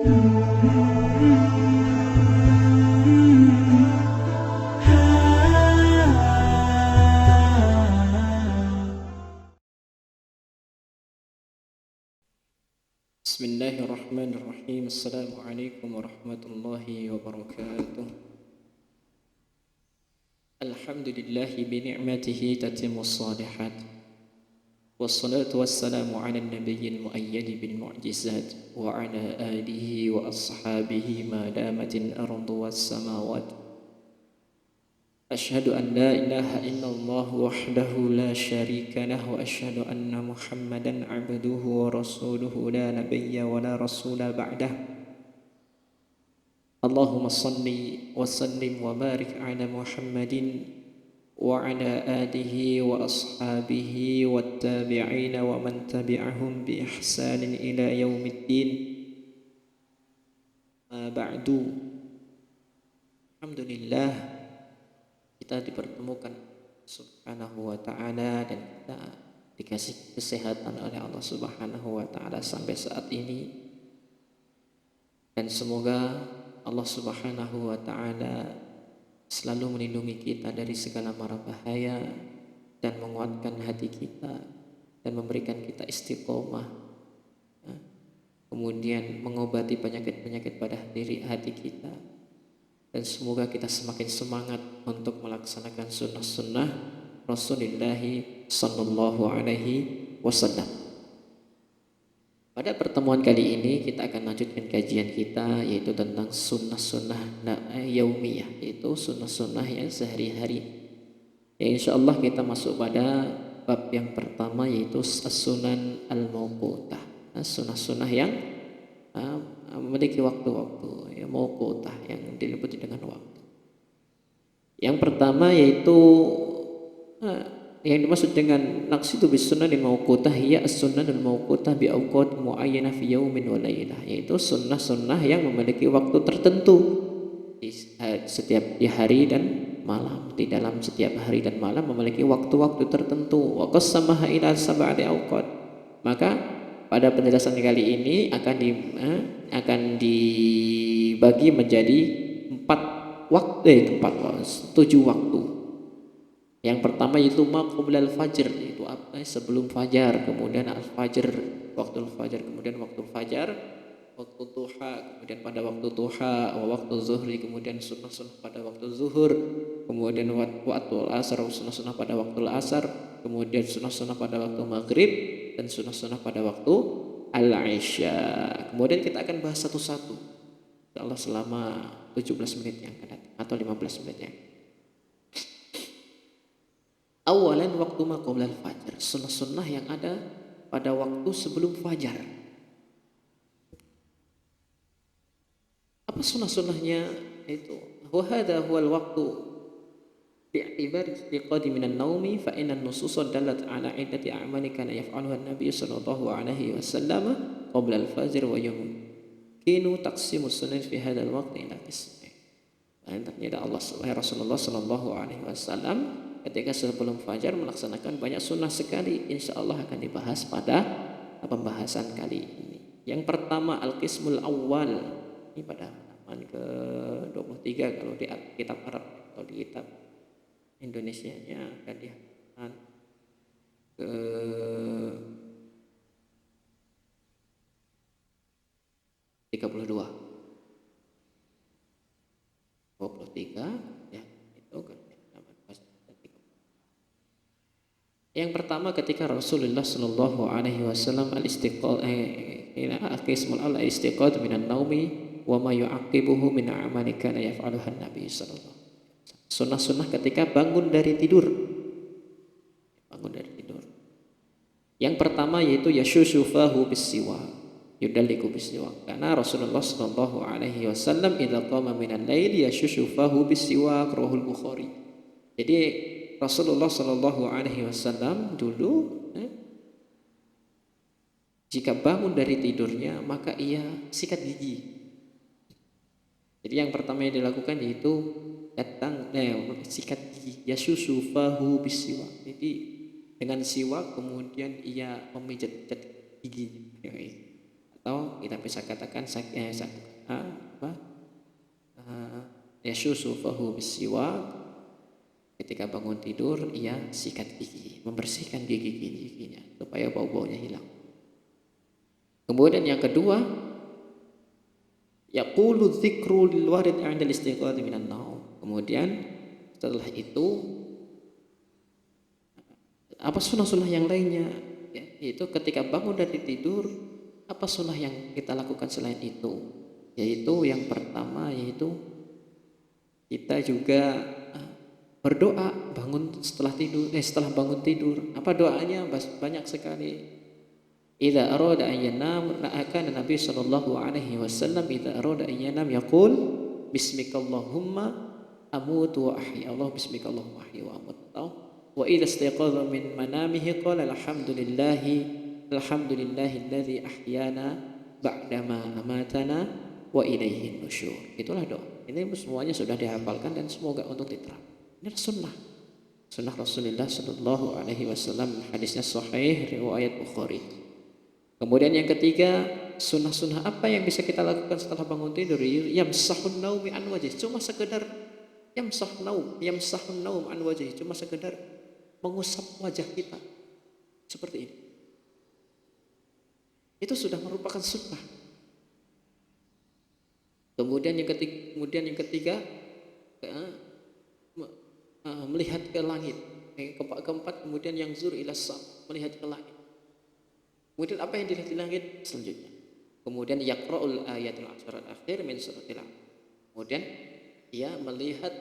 Bismillahirrahmanirrahim. Assalamualaikum warahmatullahi wabarakatuh. Alhamdulillahi bini'matihi tatimmus salihat. Wassalatu wassalamu ala nabiyyil muayyadi bil mu'jizat wa ala alihi wa ashabihi ma damatil ardu was samawat. Asyhadu an la ilaha illallah wahdahu la syarika lah wa asyhadu anna Muhammadan abduhu wa rasuluhu la nabiyya wa la rasula ba'dah. Allahumma salli wa sallim wa barik ala Muhammadin wa ala alihi wa ashabihi wat tabi'in wa man tabi'ahum bi ihsanin ila yaumiddin. Ma ba'du. Alhamdulillah kita dipertemukan Subhanahu wa ta'ala dan kita dikasih kesehatan oleh Allah Subhanahu wa ta'ala sampai saat ini, dan semoga Allah Subhanahu wa ta'ala selalu melindungi kita dari segala mara bahaya dan menguatkan hati kita dan memberikan kita istiqomah, kemudian mengobati penyakit-penyakit pada diri hati kita. Dan semoga kita semakin semangat untuk melaksanakan sunnah-sunnah Rasulullah sallallahu alaihi wasallam. Pada pertemuan kali ini kita akan lanjutkan kajian kita, yaitu tentang sunnah-sunnah yaumiyah, yaitu sunnah-sunnah yang sehari-hari. Ya, insyaallah kita masuk pada bab yang pertama, yaitu as-sunan al-mauqutah. Sunnah-sunnah yang memiliki waktu-waktu, ya, mauqutah, yang diliputi dengan waktu. Yang pertama yaitu yang dimaksud dengan naqsidu bis sunnah mauqutah ya as-sunnah al mauqutah bi awqat muayyanah fi yaumin wa lailah, yaitu sunnah-sunnah yang memiliki waktu tertentu di setiap hari dan malam. Di dalam setiap hari dan malam memiliki waktu-waktu tertentu. Wa qassamaha ila sab'ati awqat. Maka pada penjelasan kali ini akan dibagi menjadi 7 waktu. Yang pertama yaitu ma qoblal fajr, yaitu sebelum fajar, kemudian al-fajr, waktu al-fajr, kemudian waktu fajar, waktu duha, kemudian pada waktu duha, waktu zuhri, kemudian sunnah-sunnah pada waktu zuhur, kemudian waktu asar, sunnah-sunnah pada waktu asar, kemudian sunnah-sunnah pada waktu maghrib, dan sunnah-sunnah pada waktu al-isya. Kemudian kita akan bahas satu-satu, insyaallah selama 17 menit yang akan datang atau 15 menit yang. Awalan waktu ma qoblal fajr, sunnah-sunnah yang ada pada waktu sebelum fajar. Apa sunnah-sunnahnya? Itu wa hadha huwal waqtu bi'tibar istiqadi minan naumi fa inna an-nusus dallat ala iddati a'mali kana yaf'aluha an-nabiy sallallahu alaihi wasallam qabla al-fajr wa yumkinu taqsimu sunan fi hadzal waqti ila qismain. Dan ternyata Rasulullah sallallahu alaihi wasallam ketika sebelum fajar melaksanakan banyak sunnah sekali. Insyaallah akan dibahas pada pembahasan kali ini. Yang pertama al-qismul awal, ini pada halaman ke-23 kalau di kitab Arab. Kalau di kitab Indonesianya akan di halaman ke 32 23 ya, itu kan. Yang pertama ketika Rasulullah sallallahu alaihi wasallam al-istiqamah al-istiqamah minan naumi wa ma yu'aqibuhu min a'mali kana yaf'aluha an-nabi sallallahu. Sunnah-sunnah ketika bangun dari tidur. Yang pertama yaitu yashushufahu bis-siwak, yudalliku bis-siwak. Karena Rasulullah sallallahu alaihi wasallam idza qama minal lail yashushufahu bis-siwak, rawahul Bukhari. Jadi Rasulullah sallallahu alaihi wasallam dulu jika bangun dari tidurnya maka ia sikat gigi. Jadi yang pertama yang dilakukan yaitu sikat gigi, yashushufahu bis-siwak. Jadi dengan siwak kemudian ia memijat gigi atau kita bisa katakan yashushu fahu bisiwak, ketika bangun tidur ia sikat gigi, membersihkan gigi-giginya supaya bau-baunya hilang. Kemudian yang kedua, yaqulu dzikru lil warid 'inda al-istiqadhi minan naum. Kemudian setelah itu apa sunnah-sunnah yang lainnya, ya, yaitu ketika bangun dari tidur, apa sunnah yang kita lakukan selain itu? Yaitu yang pertama, yaitu kita juga berdoa setelah bangun tidur. Apa doanya? Banyak sekali. Idza arada an yanam, kana Nabi sallallahu alaihi wasallam idza arada an yanam yaqul bismikallahumma amutu wa ahya. Allah bismikallahumma ahya wa amut. Wa idza istayqadha min manamihi qala alhamdulillahi alladzi ahyana ba'dama amatana wa ilaihin nusyur. Itulah doa. Ini semuanya sudah dihafalkan dan semoga untuk diterapkan. Ini sunnah Rasulullah sallallahu alaihi wasallam, hadisnya sahih riwayat Bukhari. Kemudian yang ketiga, sunnah-sunnah apa yang bisa kita lakukan setelah bangun tidur? Yamsahun naumi an wajih, cuma sekedar yamsahun naum an wajih, cuma sekedar mengusap wajah kita seperti ini. Itu sudah merupakan sunnah. Kemudian yang ketiga melihat ke langit. Keempat, kemudian yang zur ila sam, melihat ke langit. Kemudian apa yang dilihat di langit selanjutnya? Kemudian yaqra'ul ayatul ashar al-akhir min suratil Alaq. Kemudian ia melihat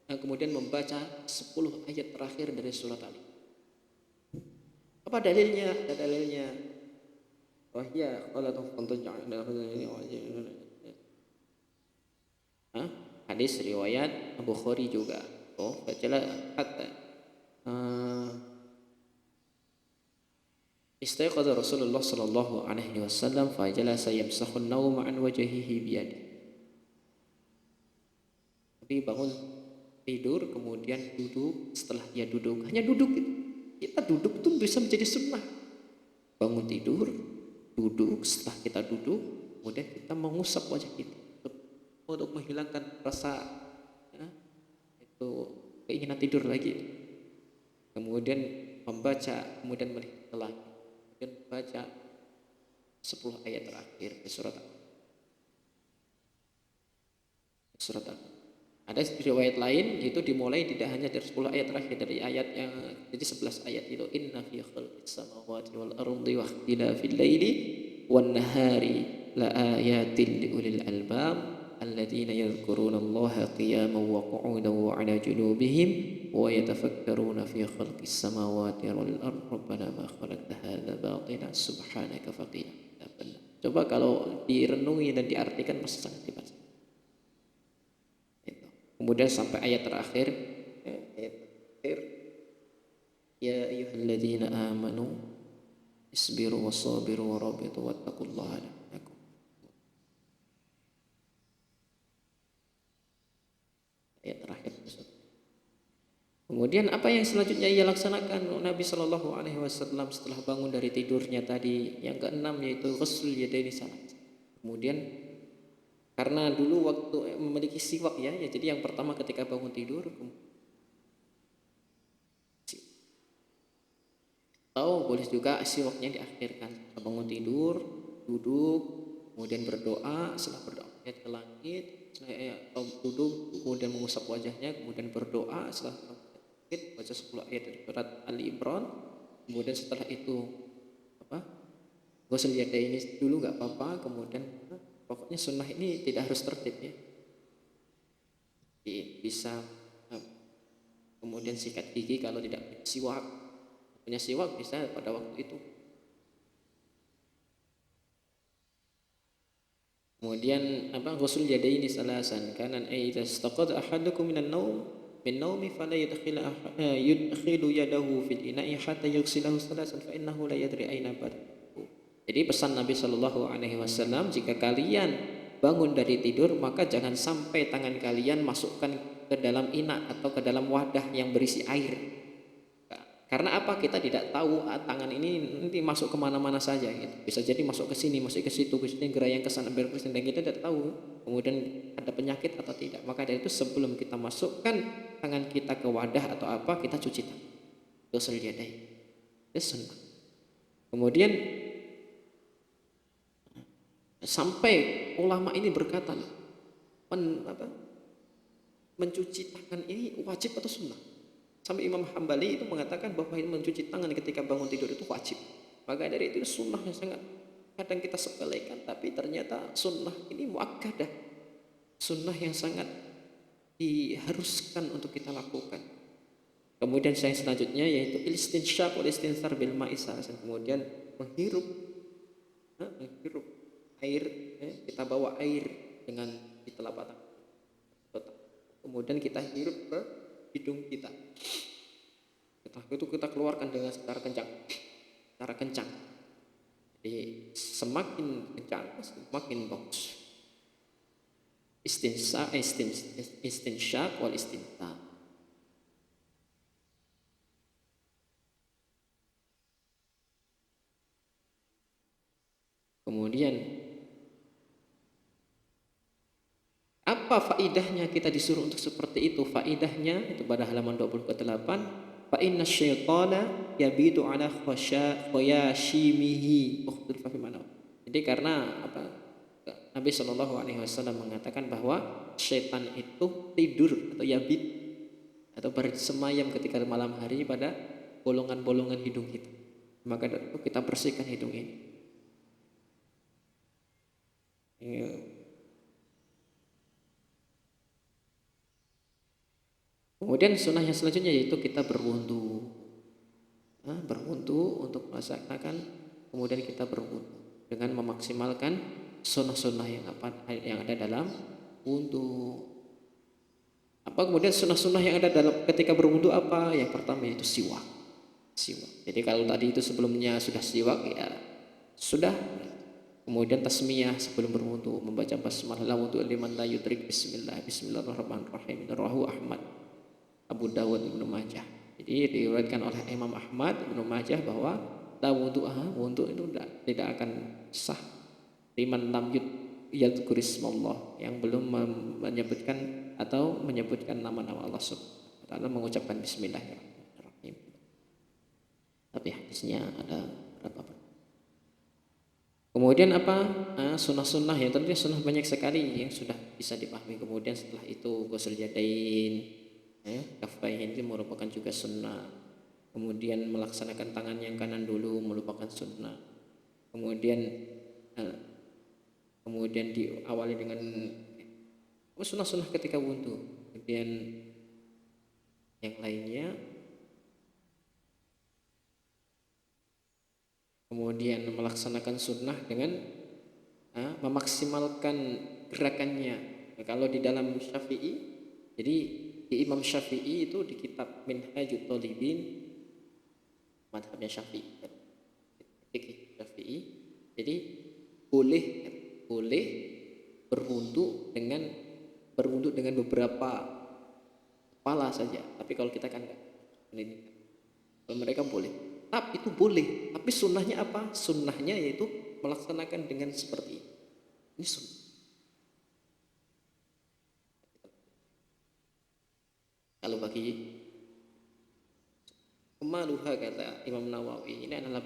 kemudian membaca 10 ayat terakhir dari surat Ali. Apa dalilnya? Ada dalilnya. Wahya qalatun hadis riwayat Bukhari juga. Bacalah hatta istayqadha Rasulullah sallallahu alaihi wasallam fa jalasa yamsahu an-nawma an wajhihi biyadihi. Nabi bangun tidur kemudian duduk. Setelah dia duduk, hanya duduk, kita duduk tuh bisa menjadi sunnah. Bangun tidur, duduk, setelah kita duduk kemudian kita mengusap wajah kita untuk menghilangkan rasa itu keinginan tidur lagi. Kemudian membaca, kemudian melihat ke langit, kemudian baca 10 ayat terakhir di surat Al. Ada riwayat lain itu dimulai tidak hanya dari 10 ayat terakhir, dari ayat yang jadi 11 ayat itu, inna fi khalqis samawati wal ardi wa ikhtilafil laili wan nahari la ayatin li ulil albab alladzina yadhkuruna Allaha qiyaman wa qu'udan wa 'ala junubihim wa yatafakkaruna fi khalqis samawati wal ardi rabbana ma khalaqta hadza batila subhanaka faqina adzabannar. Coba kalau direnungi dan diartikan masih sangat dibaca. Kemudian sampai ayat terakhir, ya ayyuhalladzina amanu isbiru wasabiru warabitu wattaqullaha la'allakum. Ayat terakhir. Kemudian apa yang selanjutnya ia laksanakan Nabi Shallallahu Alaihi Wasallam setelah bangun dari tidurnya tadi? Yang keenam yaitu ghusl yadaini salat. Kemudian karena dulu waktu memiliki siwak ya, jadi yang pertama ketika bangun tidur, atau boleh juga siwaknya diakhirkan. Bangun tidur, duduk, kemudian berdoa, setelah berdoa melihat ke langit, atau duduk, kemudian mengusap wajahnya, kemudian berdoa, setelah langit, baca 10 ayat dari surat Ali Imran, kemudian setelah itu ghusl yadaini dulu nggak apa-apa, kemudian pokoknya sunnah ini tidak harus tertib ya. Bisa kemudian sikat gigi kalau tidak punya siwak bisa pada waktu itu. Kemudian ghusl yadaini salasan kanan idza istaqad ahadukum min naumi fala yudkhilu yadahu fil ina'i hatta yaghsilahu salasan fa innahu la yadri aina bad. Jadi pesan Nabi Shallallahu Alaihi Wasallam, jika kalian bangun dari tidur maka jangan sampai tangan kalian masukkan ke dalam ina atau ke dalam wadah yang berisi air. Karena apa? Kita tidak tahu tangan ini nanti masuk kemana-mana saja. Gitu. Bisa jadi masuk ke sini, masuk ke situ, bisa gerayang ke sana, berkesan, dan kita tidak tahu. Kemudian ada penyakit atau tidak. Maka dari itu sebelum kita masukkan tangan kita ke wadah atau apa, kita cuci tangan. Ghusl yadain. Itu sunnah. Kemudian sampai ulama ini berkata, mencuci tangan ini wajib atau sunnah? Sampai Imam Hambali itu mengatakan bahwa mencuci tangan ketika bangun tidur itu wajib. Maka dari itu sunnah yang sangat kadang kita sepelekan, tapi ternyata sunnah ini muakkadah, sunnah yang sangat diharuskan untuk kita lakukan. Kemudian yang selanjutnya yaitu istinsyaq wal istinsar bil ma'i, kemudian menghirup air, kita bawa air dengan di telapak tangan, kemudian kita hirup ke hidung kita. Setelah itu kita keluarkan dengan secara kencang. Jadi semakin kencang semakin bagus. Istinsyaq wal istinsar. Kemudian apa faidahnya kita disuruh untuk seperti itu? Faidahnya itu pada halaman 28. Fa inna syaitana yabitu ala khayashimihi. Jadi karena apa? Nabi SAW mengatakan bahwa syaitan itu tidur atau yabit atau bersemayam ketika malam hari pada bolongan-bolongan hidung kita. Maka dari itu kita bersihkan hidung ini. Kemudian sunnah yang selanjutnya yaitu kita berwudu. Berwudu untuk melaksanakan, kemudian kita berwudu dengan memaksimalkan sunnah-sunnah yang ada dalam wudu. Apa kemudian sunnah-sunnah yang ada dalam ketika berwudu apa? Yang pertama yaitu siwak. Jadi kalau tadi itu sebelumnya sudah siwak ya sudah. Kemudian tasmiyah sebelum berwudu, membaca basmalah wudu liman la yudrik bismillahirrahmanirrahim. Rawahu Ahmad, Abu Dawud, Ibnu Majah. Jadi diriwayatkan oleh Imam Ahmad, Ibnu Majah bahwa la wudu itu tidak akan sah liman lam yadhkur ismallah, yang belum menyebutkan atau menyebutkan nama-nama Allah Subhanahu wa taala, mengucapkan bismillahirrahmanirrahim. Tapi hadisnya ada berapa? Kemudian apa? Sunnah-sunnah yang tentunya sunnah banyak sekali yang sudah bisa dipahami. Kemudian setelah itu ghusl yadain, kafain itu merupakan juga sunnah. Kemudian melaksanakan tangan yang kanan dulu merupakan sunnah. Kemudian diawali dengan sunnah-sunnah ketika wudu. Kemudian yang lainnya, kemudian melaksanakan sunnah dengan memaksimalkan gerakannya. Kalau di dalam Syafi'i, jadi di Imam Syafi'i itu di kitab Minhajut Thalibin, madhabnya Syafi'i, jadi boleh berwudu dengan beberapa kepala saja. Tapi kalau kita kan enggak, kalau mereka boleh. Tapi itu boleh, tapi sunnahnya apa? Sunnahnya yaitu melaksanakan dengan seperti ini. Ini sunnah. Kalau bagi kemaluha, kata Imam Nawawi, ini adalah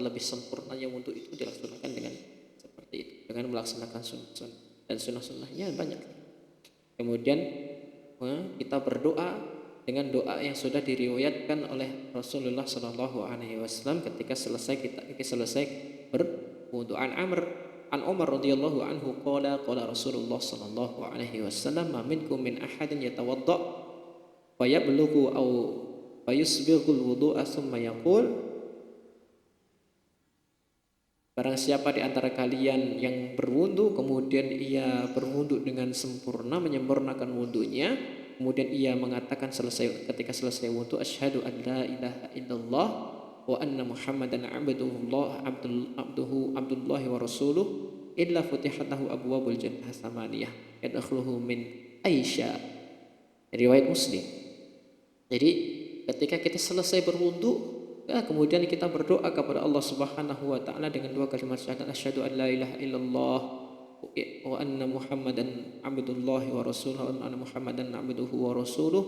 lebih sempurnanya untuk itu dilaksanakan dengan seperti itu, dengan melaksanakan sunnah. Dan sunnah-sunnahnya banyak. Kemudian kita berdoa dengan doa yang sudah diriwayatkan oleh Rasulullah SAW ketika selesai berwudu. An Umar radhiyallahu anhu qala Rasulullah SAW, ma minkum min ahadin yatawadda fa yablughu aw fayusbighul wudu'a thumma yaqul, barang siapa di antara kalian yang berwudu kemudian ia berwudu dengan sempurna, menyempurnakan wudunya, kemudian ia mengatakan ketika selesai wudu, asyhadu an la ilaha illallah wa anna muhammadan abdullahi wa rasuluh, illa futihat lahu abwabul jannah samaniyah yadkhuluhu min Aisyah, riwayat Muslim. Jadi ketika kita selesai berwudu, ya, kemudian kita berdoa kepada Allah Subhanahu wa taala dengan dua kalimat syahadat, asyhadu an la ilaha illallah wa anna Muhammadan abdullahi wa rasuluhu wa anna Muhammadan abduhu wa rasuluh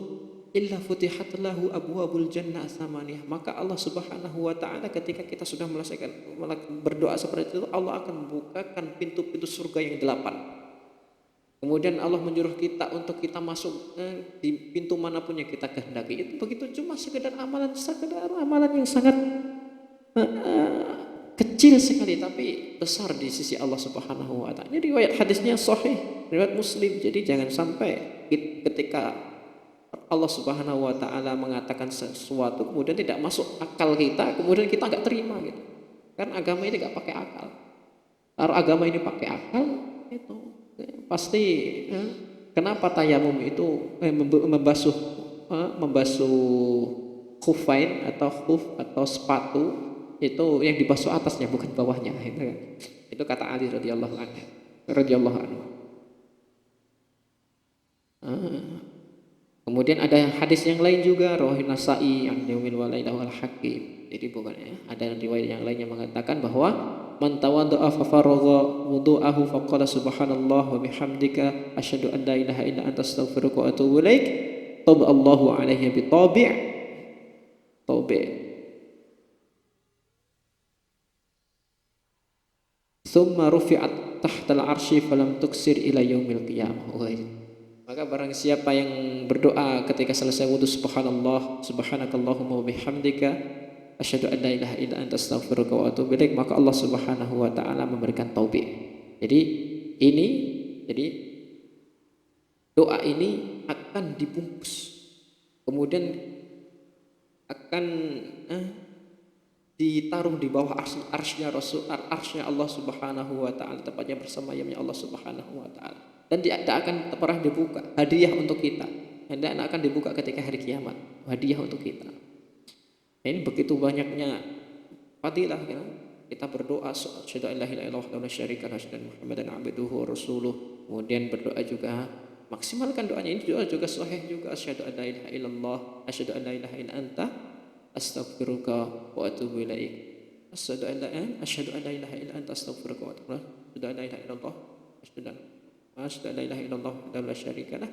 illa futihat lahu abwabul jannah samaniyah. Maka Allah Subhanahu wa taala ketika kita sudah melesaikan berdoa seperti itu, Allah akan membukakan pintu-pintu surga yang 8. Kemudian Allah menyuruh kita untuk kita masuk di pintu manapun yang kita kehendaki. Itu begitu, cuma sekedar amalan yang sangat kecil sekali tapi besar di sisi Allah Subhanahu wa taala. Ini riwayat hadisnya sahih, riwayat Muslim. Jadi jangan sampai ketika Allah Subhanahu wa taala mengatakan sesuatu kemudian tidak masuk akal kita, kemudian kita enggak terima gitu. Kan agama ini enggak pakai akal. Kalau agama ini pakai akal, itu pasti kenapa tayamum itu membasuh khufain atau khuf atau sepatu itu yang dibasuh atasnya bukan bawahnya, itu kata Ali radhiyallahu anhu. Kemudian ada hadis yang lain juga, rawahin Nasa'i an yaumil walaidah wal hakim. Jadi bukan ya, ada riwayat yang lainnya mengatakan bahwa man tawadda'a fa faragha wudu'ahu faqala subhanallah wa bihamdika asyhadu an la ilaha illa anta astaghfiruka wa atubu ilaik taba Allahu alaihi bi tabi' thumma rufi'at tahtal arsy falam tuksir ila yaumil qiyamah. Maka barang siapa yang berdoa ketika selesai wudu subhanallah subhanakallahumma wa bihamdika asyhadu an la ilaha illa anta astaghfiruka wa atubu ilaik, maka Allah Subhanahu wa taala memberikan taubik. Jadi doa ini akan dibungkus, kemudian akan ditaruh di bawah arsy-nya Allah Subhanahu wa taala, tepatnya bersemayamnya Allah Subhanahu wa taala. Dan tidak akan pernah dibuka, hadiah untuk kita. Dan tidak akan dibuka ketika hari kiamat, hadiah untuk kita. Ini begitu banyaknya fadilah ya. Kita berdoa asyhadu an la ilaha illallah wa la syarika lahu asyhadu anna Muhammadan abduhu wa rasuluh. Kemudian berdoa juga, maksimalkan doanya. Ini juga sahih juga, asyhadu an la ilaha illallah asyhadu an la ilaha illa anta astaghfiruka wa atubu ilaik. Asyhadu an la ilaha illa anta astaghfiruka wa atubu ilaik. Asyhadu an la ilaha illallah asyhadu an la ilaha illallah wa la syarika lah.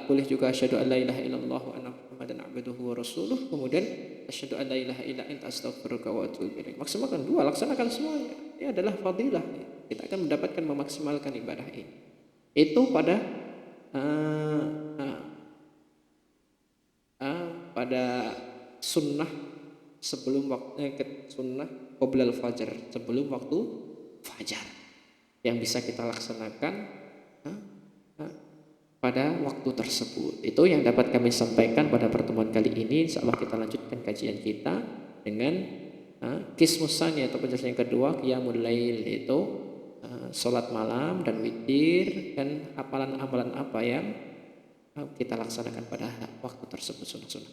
Boleh juga asyhadu an la ilaha illallah wa anna Muhammadan abduhu wa rasuluh. Kemudian asyhadu an la ilaha illa anta astaghfiruka wa atubu ilaik. Maksimalkan dua, laksanakan semuanya. Ini adalah fadilah. Kita akan mendapatkan memaksimalkan ibadah ini. Itu pada sunnah sebelum waktu sunnah qoblal fajar, sebelum waktu fajar, yang bisa kita laksanakan pada waktu tersebut. Itu yang dapat kami sampaikan pada pertemuan kali ini. Insyaallah kita lanjutkan kajian kita dengan qismus tsani atau penjelasan yang kedua, qiyamul lail, yaitu salat malam dan witir dan amalan-amalan apa yang kita laksanakan pada waktu tersebut, sunnah-sunnah.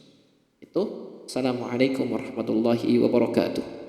Itu. Assalamualaikum warahmatullahi wabarakatuh.